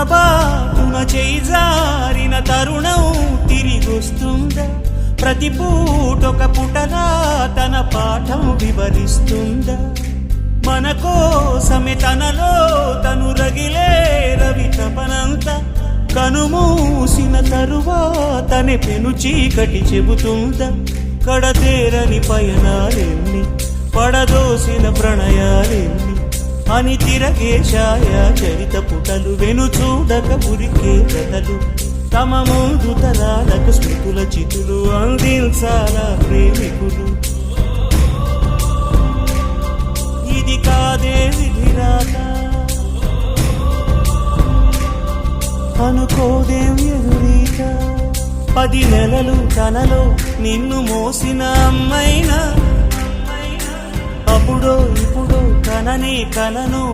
పొరపాటున చేజారిన తరుణం తిరిగొస్తుందా? ప్రతి పూటొక పుటలా తన పాఠం వివరిస్తుందా? మన కోసమే తనలో తను రగిలే రవి తపనంత కనుమూసిన తరువాతనే పెను చీకటి చెబుతుందా? కడతేరని పయనాలెన్ని పడదోసిన ప్రణయాలెన్ని అని తిరగే ఛాయా చరిత పుటలు వెను చూడక ఉరికే కథలు తమ ముందు తరాలకు స్మృతుల చితులు అందించాలా ప్రేమికులు. ఇది కాదే విధిరాత అనుకోదేం ఎదురీత. 10 నెలలు తనలో నిన్ను మోసిన అమ్మైనా అప్పుడో ఇప్పుడో కననే కలను